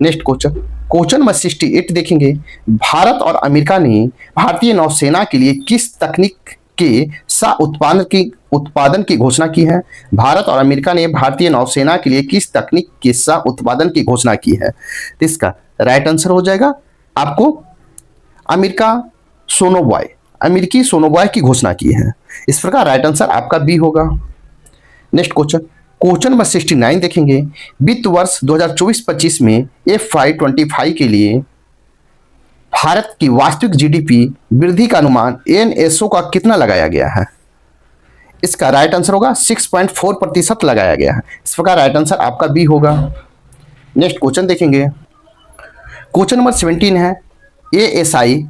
नेक्स्ट क्वेश्चन, क्वेश्चन नंबर 68 देखेंगे, भारत और अमेरिका ने भारतीय नौसेना के लिए किस तकनीक के उत्पादन की घोषणा की है? भारत और अमेरिका ने भारतीय नौसेना के लिए किस तकनीक के उत्पादन की घोषणा की है? तो इसका राइट आंसर हो जाएगा आपको अमेरिकी सोनोबॉय की घोषणा की है। इस प्रकार राइट आंसर आपका बी होगा। नेक्स्ट क्वेश्चन, क्वेश्चन नंबर 69 देखेंगे, वित्त वर्ष 2024-25 में FY25 के लिए भारत की वास्तविक जीडीपी वृद्धि का अनुमान एनएसओ का कितना लगाया गया है? इसका राइट आंसर होगा 6.4% लगाया गया है। इस प्रकार राइट आंसर आपका बी होगा। नेक्स्ट क्वेश्चन देखेंगे, क्वेश्चन नंबर 17 है, एएसआई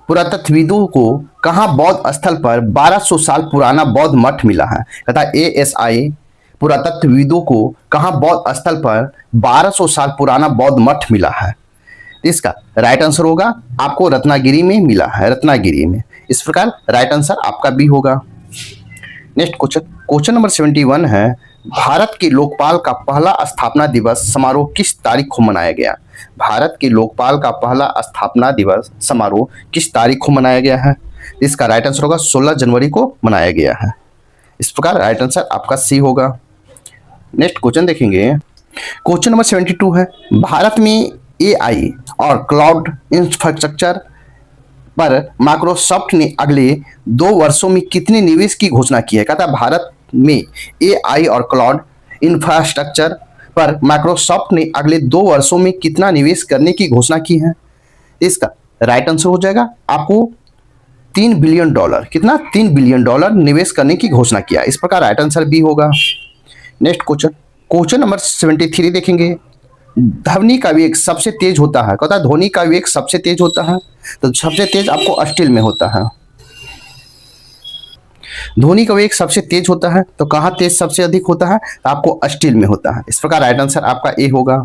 पुरातत्वविदों को कहाँ बौद्ध स्थल पर 1200 साल पुराना बौद्ध मठ मिला है? कहता है एएसआई पुरातत्वविदों को कहाँ बौद्ध स्थल पर 1200 साल पुराना बौद्ध मठ मिला है? इसका राइट आंसर होगा आपको रत्नागिरी में मिला है, रत्नागिरी में। इस प्रकार राइट आंसर आपका बी होगा। नेक्स्ट क्वेश्चन, क्वेश्चन नंबर 71 है, भारत के लोकपाल का पहला स्थापना दिवस समारोह किस तारीख को मनाया गया? भारत के लोकपाल का पहला स्थापना दिवस समारोह किस तारीख को मनाया गया है? इसका राइट आंसर होगा 16 जनवरी को मनाया गया है। इस प्रकार राइट आंसर आपका सी होगा। नेक्स्ट क्वेश्चन देखेंगे, क्वेश्चन नंबर 72 है, भारत में एआई और क्लाउड इंफ्रास्ट्रक्चर पर माइक्रोसॉफ्ट ने अगले 2 वर्षों में कितने निवेश की घोषणा की है? कहता है भारत में एआई और क्लाउड इंफ्रास्ट्रक्चर पर माइक्रोसॉफ्ट ने अगले 2 वर्षों में कितना निवेश करने की घोषणा की है? इसका राइट आंसर हो जाएगा आपको $3 बिलियन। कितना? $3 बिलियन निवेश करने की घोषणा किया। इस प्रकार राइट आंसर बी होगा। नेक्स्ट क्वेश्चन, क्वेश्चन नंबर 73 देखेंगे, ध्वनि का वेग सबसे तेज होता है? कहता है ध्वनि का वेग सबसे तेज होता है, तो सबसे तेज आपको स्टील में होता है। ध्वनि का वेग सबसे तेज होता है तो कहाँ तेज सबसे अधिक होता है? तो आपको स्टील में होता है। इस प्रकार राइट आंसर आपका ए होगा।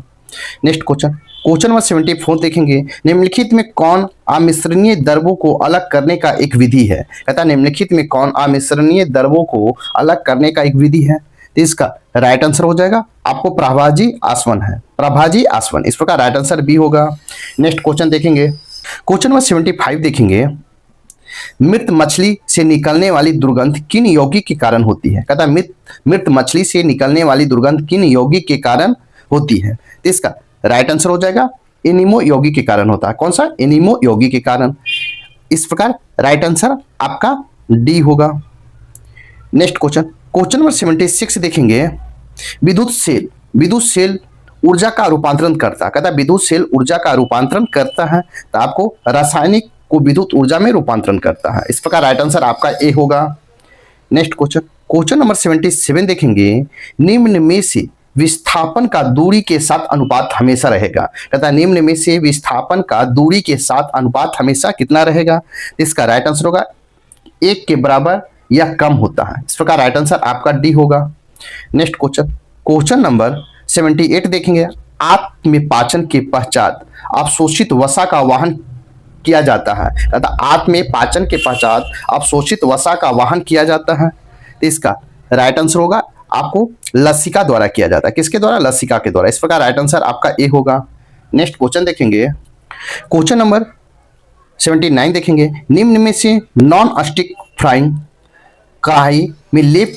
नेक्स्ट क्वेश्चन, क्वेश्चन नंबर 74 देखेंगे, निम्नलिखित में कौन अमिश्रणीय द्रव्यों को अलग करने का एक विधि है? कहता है निम्नलिखित में कौन अमिश्रणीय द्रव्यों को अलग करने का एक विधि है? तो इसका राइट आंसर हो जाएगा आपको प्रभाजी आसवन है, प्रभाजी आसवन। इस प्रकार राइट आंसर बी होगा। नेक्स्ट क्वेश्चन देखेंगे, क्वेश्चन नंबर 75 देखेंगे, मृत मछली से निकलने वाली दुर्गंध किन यौगिक के कारण होती है? कहता है मृत मछली से निकलने वाली दुर्गंध किन यौगिक के कारण होती है? तो इसका राइट आंसर हो जाएगा एनिमो यौगिक के कारण होता है। कौन सा? एनिमो यौगिक के कारण। इस प्रकार राइट आंसर आपका डी होगा। नेक्स्ट क्वेश्चन, क्वेश्चन नंबर 76 देखेंगे, विद्युत सेल ऊर्जा का रूपांतरण करता है। कहता है विद्युत सेल ऊर्जा का रूपांतरण करता है, तो आपको रासायनिक को विद्युत ऊर्जा में रूपांतरण करता है। इस प्रकार राइट आंसर आपका ए होगा। नेक्स्ट क्वेश्चन, क्वेश्चन नंबर 77 देखेंगे, निम्न में से विस्थापन का दूरी के साथ अनुपात हमेशा रहेगा? कहता है निम्न में से विस्थापन का दूरी के साथ अनुपात हमेशा कितना रहेगा? इसका राइट आंसर होगा 1 के बराबर या कम होता है। इस प्रकार राइट आंसर आपका डी होगा। नेक्स्ट क्वेश्चन, क्वेश्चन नंबर 78 देखेंगे, आत्म पाचन के पश्चात अवशोषित वसा का वाहन किया जाता है। तथा आत्म पाचन के पश्चात अवशोषित वसा का वाहन किया जाता है। तो इसका राइट आंसर होगा आपको लसिका द्वारा किया जाता है। किसके द्वारा? लसिका के द्वारा। इस प्रकार राइट आंसर आपका ए होगा। नेक्स्ट क्वेश्चन देखेंगे, क्वेश्चन नंबर 79 देखेंगे, निम्न में से नॉन स्टिक फ्राइंग कढ़ाई में लेप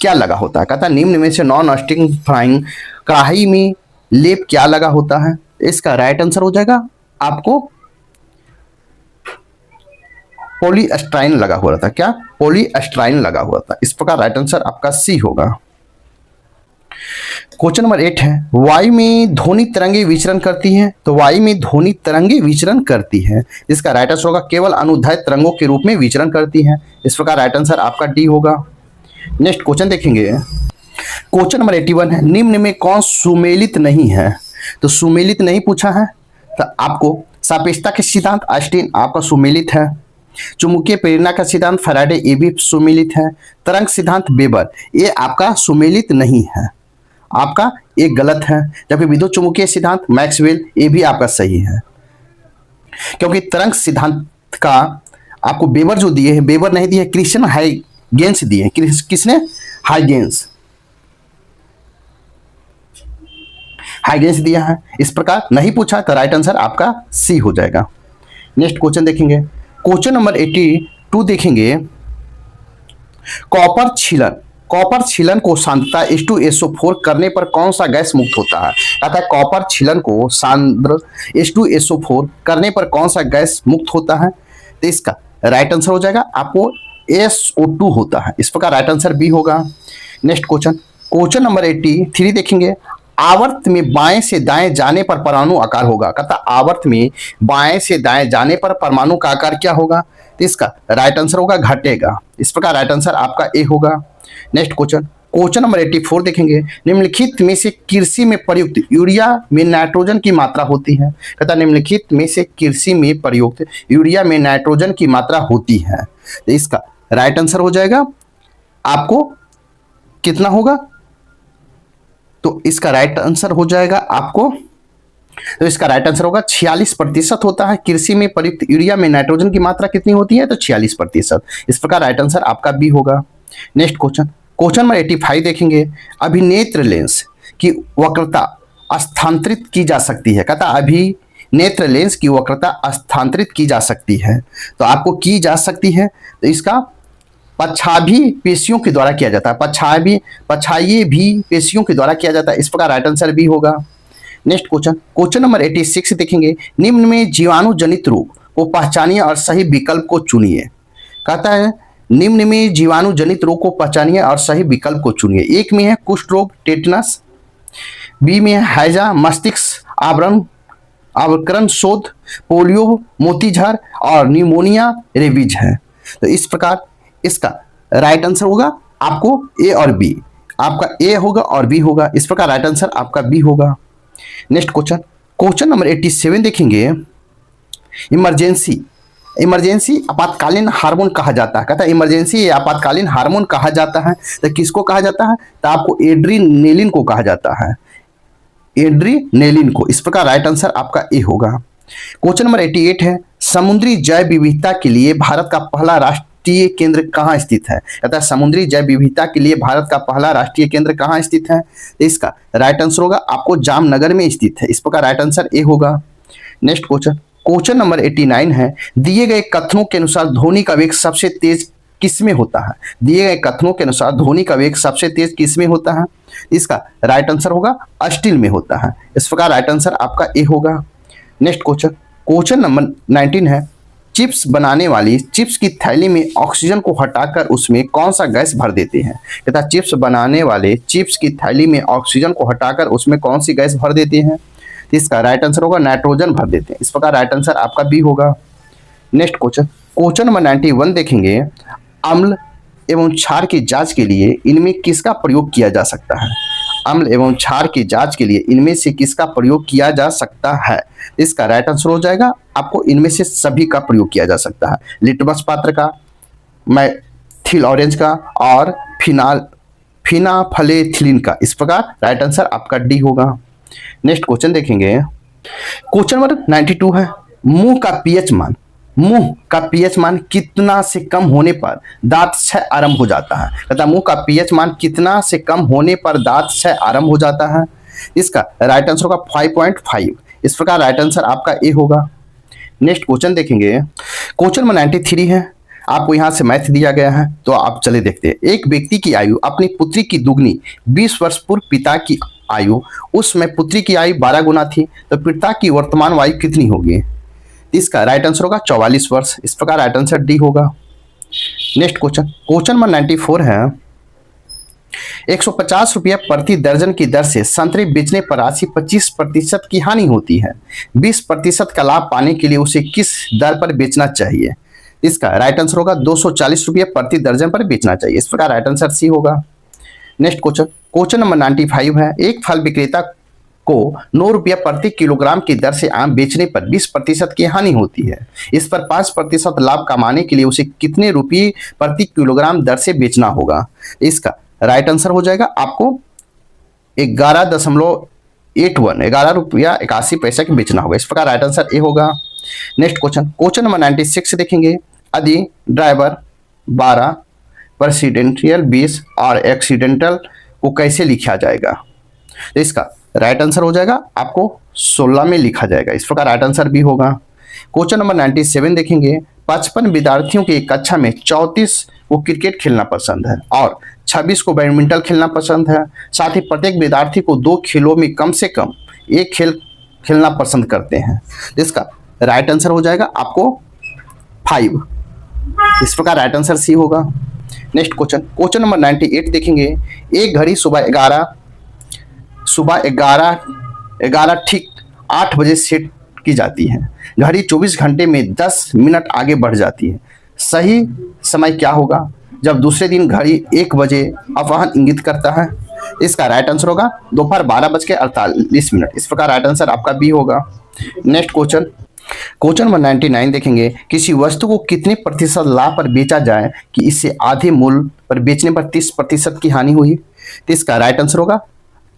क्या लगा होता है? कहता है निम्न में से नॉन स्टिक फ्राइंग कढ़ाई में लेप क्या लगा होता है? इसका राइट आंसर हो जाएगा आपको पॉलीस्टाइरीन लगा हुआ था। क्या? पॉलीस्टाइरीन लगा हुआ था। इस प्रकार राइट आंसर आपका सी होगा। क्वेश्चन नंबर 8 है, वायु में ध्वनि तरंगे विचरण करती हैं? तो वायु में ध्वनि तरंगे विचरण करती हैं। इसका राइट आंसर होगा केवल अनुदैर्ध्य तरंगों के रूप में विचरण करती हैं। इस प्रकार राइट आंसर आपका डी होगा। नेक्स्ट क्वेश्चन देखेंगे, क्वेश्चन नंबर 81 है, निम्न में कौन सुमेलित नहीं है? तो सुमेलित नहीं पूछा है, तो आपको सापेक्षता के सिद्धांत आइंस्टीन आपका सुमेलित है, चुंबकीय प्रेरणा का सिद्धांत फैराडे ये भी सुमेलित है, तरंग सिद्धांत वेबर ये आपका सुमेलित नहीं है, आपका एक गलत है। जबकि विद्युत चुंबकीय सिद्धांत मैक्सवेल ये भी आपका सही है, क्योंकि तरंग सिद्धांत का आपको वेबर जो दिए है, वेबर नहीं दिए, क्रिश्चियन हाइगेंस दिए। किसने? हाइगेंस दिया है। इस प्रकार नहीं पूछा तो राइट आंसर आपका सी हो जाएगा। नेक्स्ट क्वेश्चन देखेंगे, क्वेश्चन नंबर 82 देखेंगे, कॉपर छीलन को सांद्रता H2SO4 करने पर कौन सा गैस मुक्त होता है? कहता है कॉपर छीलन को सांद्र H2SO4 करने पर कौन सा गैस मुक्त होता है? तो इसका राइट आंसर हो जाएगा आपको SO2 होता है। इस प्रकार राइट आंसर बी होगा। नेक्स्ट क्वेश्चन, क्वेश्चन नंबर 83 देखेंगे, आवर्त में बाएं से दाएं जाने पर परमाणु आकार होगा। कहता आवर्त में बाएं से दाएं जाने पर परमाणु का आकार क्या होगा? तो इसका राइट आंसर होगा घटेगा। इस प्रकार राइट आंसर आपका ए होगा। नेक्स्ट क्वेश्चन, क्वेश्चन नंबर 84 देखेंगे, निम्नलिखित में से कृषि में प्रयुक्त यूरिया में नाइट्रोजन की मात्रा होती है। कहता निम्नलिखित में से कृषि में प्रयुक्त यूरिया में नाइट्रोजन की मात्रा होती है। तो इसका राइट आंसर हो जाएगा आपको कितना होगा? तो इसका राइट आंसर हो जाएगा आपको, तो इसका राइट आंसर होगा 46% होता है। कृषि में प्रयुक्त यूरिया में नाइट्रोजन की मात्रा कितनी होती है? तो 46%। इस प्रकार राइट आंसर आपका बी होगा। नेक्स्ट क्वेश्चन, क्वेश्चन नंबर 85 देखेंगे, अभिनेत्र लेंस की वक्रता स्थानांतरित की जा सकती है। कहता अभिनेत्र लेंस की वक्रता स्थानांतरित की जा सकती है। तो आपको की जा सकती है, तो इसका पक्षाभि पेशियों के द्वारा किया जाता है। पक्षाइये भी पेशियों के द्वारा किया जाता है। इस प्रकार राइट आंसर बी होगा। नेक्स्ट क्वेश्चन, क्वेश्चन नंबर 86 देखेंगे, निम्न में जीवाणु जनित रोग को पहचानिए और सही विकल्प को चुनिए। कहता है निम्न में जीवाणु जनित रोग को पहचानिए और सही विकल्प को चुनिए। एक में है कुष्ठ रोग टेटनस, बी में है हैजा मस्तिष्क आवरण शोध, पोलियो मोतीझर और न्यूमोनिया रेबीज है। तो इस प्रकार इसका राइट आंसर होगा आपको ए और बी। आपका ए होगा और बी होगा। इस प्रकार राइट आंसर आपका बी होगा। नेक्स्ट क्वेश्चन, क्वेश्चन नंबर 87 देखेंगे, इमरजेंसी आपातकालीन हार्मोन कहा जाता है। कहता है इमरजेंसी आपातकालीन हार्मोन कहा जाता है। तो किसको कहा जाता है? तो आपको एड्रीनेलिन को कहा जाता है, एड्रीनेलिन को। इस प्रकार राइट आंसर आपका ए होगा। क्वेश्चन नंबर 88 है, समुद्री जैव विविधता के लिए भारत का पहला राष्ट्रीय केंद्र कहाँ स्थित है? कहता है समुद्री जैव विविधता के लिए भारत का पहला राष्ट्रीय केंद्र कहाँ स्थित है? तो इसका राइट आंसर होगा आपको जामनगर में स्थित है। इस प्रकार राइट आंसर ए होगा। नेक्स्ट क्वेश्चन, क्वेश्चन नंबर 89 है, दिए गए कथनों के अनुसार ध्वनि का वेग सबसे तेज किसमें होता है? दिए गए कथनों के अनुसार ध्वनि का वेग सबसे तेज किसमें होता है? इसका राइट आंसर होगा स्टील में होता है। इस प्रकार राइट आंसर आपका ए होगा। नेक्स्ट क्वेश्चन, क्वेश्चन नंबर 19 है, चिप्स बनाने वाली चिप्स की थैली में ऑक्सीजन को हटाकर उसमें कौन सा गैस भर देते हैं? कहता चिप्स बनाने वाले चिप्स की थैली में ऑक्सीजन को हटाकर उसमें कौन सी गैस भर देते हैं? इसका राइट आंसर होगा नाइट्रोजन भर देते हैं। इस प्रकार राइट आंसर आपका बी होगा। नेक्स्ट क्वेश्चन, क्वेश्चन नंबर 91 देखेंगे, अम्ल एवं क्षार की जांच के लिए इनमें किसका प्रयोग किया जा सकता है? अम्ल एवं क्षार की जांच के लिए इनमें से किसका प्रयोग किया जा सकता है? इसका राइट आंसर हो जाएगा आपको इनमें से सभी का प्रयोग किया जा सकता है। लिटमस पात्र का, मैथिल ऑरेंज का और फिनाफलेथिलीन का। इस प्रकार राइट आंसर आपका डी होगा। नेक्स्ट क्वेश्चन देखेंगे, क्वेश्चन नंबर 92 है, मुंह का पीएच मान कितना से कम होने पर दांत क्षय आरंभ हो जाता है? कहता मुंह का पीएच मान कितना से कम होने पर दांत क्षय आरंभ हो जाता है? इसका राइट आंसर होगा 5.5। इस प्रकार राइट आंसर आपका ए होगा। नेक्स्ट क्वेश्चन देखेंगे, क्वेश्चन नंबर 93 है, आपको यहाँ से मैथ दिया गया है तो आप चले देखते हैं। एक व्यक्ति की आयु अपनी पुत्री की दुगनी 20 वर्ष पूर्व पिता की आयु, उसमें पुत्री की आयु 12 गुना थी, तो पिता की वर्तमान आयु कितनी होगी? इसका राइट आंसर होगा 44 वर्ष। इस प्रकार राइट आंसर डी होगा। नेक्स्ट क्वेश्चन, क्वेश्चन नंबर 94 है, 150 रुपया प्रति दर्जन की दर से संतरे बेचने पर राशि 25% की हानि होती है। 20% का लाभ पाने के लिए उसे किस दर पर बेचना चाहिए? इसका राइट आंसर होगा 240 रुपया प्रति दर्जन पर बेचना चाहिए। इस प्रकार राइट आंसर सी होगा। नेक्स्ट क्वेश्चन, क्वेश्चन नंबर 95 है, एक फल विक्रेता को 9 रुपया प्रति किलोग्राम की दर से आम बेचने पर 20% की हानि होती है। इस पर 5% लाभ कमाने के लिए उसे कितने रुपये प्रति किलोग्राम दर से बेचना होगा? इसका राइट आंसर हो जाएगा आपको 11 रुपया 81 पैसा की बेचना होगा। इस प्रकार राइट आंसर ए होगा। नेक्स्ट क्वेश्चन, क्वेश्चन नंबर 96 देखेंगे, यदि ड्राइवर 12, प्रेसिडेंशियल 20 और एक्सीडेंटल को कैसे लिखा जाएगा? तो इसका राइट आंसर हो जाएगा आपको 16 में लिखा जाएगा। इस प्रकार राइट आंसर भी होगा। क्वेश्चन नंबर 97 देखेंगे, 55 विद्यार्थियों की कक्षा में 34 को क्रिकेट खेलना पसंद है और 26 को बैडमिंटन खेलना पसंद है। साथ ही प्रत्येक विद्यार्थी को 2 खेलों में कम से कम एक खेल खेलना पसंद करते हैं। इसका राइट आंसर हो जाएगा आपको 5। इस प्रकार राइट आंसर सी होगा। नेक्स्ट क्वेश्चन नंबर 98 देखेंगे। एक घड़ी सुबह 11 ठीक 8 बजे सेट की जाती है। घड़ी 24 घंटे में 10 मिनट आगे बढ़ जाती है। सही समय क्या होगा जब दूसरे दिन घड़ी 1 बजे अपवाहन इंगित करता है? इसका राइट आंसर होगा दोपहर 12:48। इस प्रकार राइट आंसर आपका बी होगा। नेक्स्ट क्वेश्चन नंबर 99 देखेंगे। किसी वस्तु को कितने प्रतिशत लाभ पर बेचा जाए कि इससे आधे मूल्य पर बेचने पर 30% की हानि हुई? तो इसका राइट आंसर होगा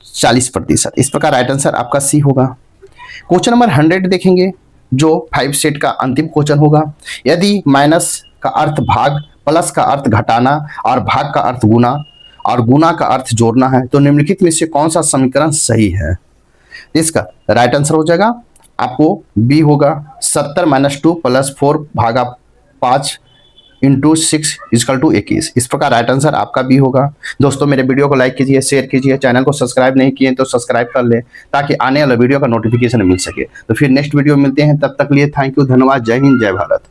40%। इस प्रकार राइट आंसर आपका सी होगा। क्वेश्चन नंबर 100 देखेंगे, जो 5 सेट का अंतिम क्वेश्चन होगा। यदि माइनस का अर्थ भाग, प्लस का अर्थ घटाना और भाग का अर्थ गुना और गुना का अर्थ जोड़ना है तो निम्नलिखित में से कौन सा समीकरण सही है? इसका राइट आंसर हो जाएगा आपको बी होगा 70 - 2 + 4 भागा 5 × 6 = 21। इस प्रकार राइट आंसर आपका बी होगा। दोस्तों मेरे वीडियो को लाइक कीजिए, शेयर कीजिए, चैनल को सब्सक्राइब नहीं किए तो सब्सक्राइब कर लें ताकि आने वाला वीडियो का नोटिफिकेशन मिल सके। तो फिर नेक्स्ट वीडियो मिलते हैं, तब तक लिए थैंक यू, धन्यवाद, जय हिंद, जय भारत।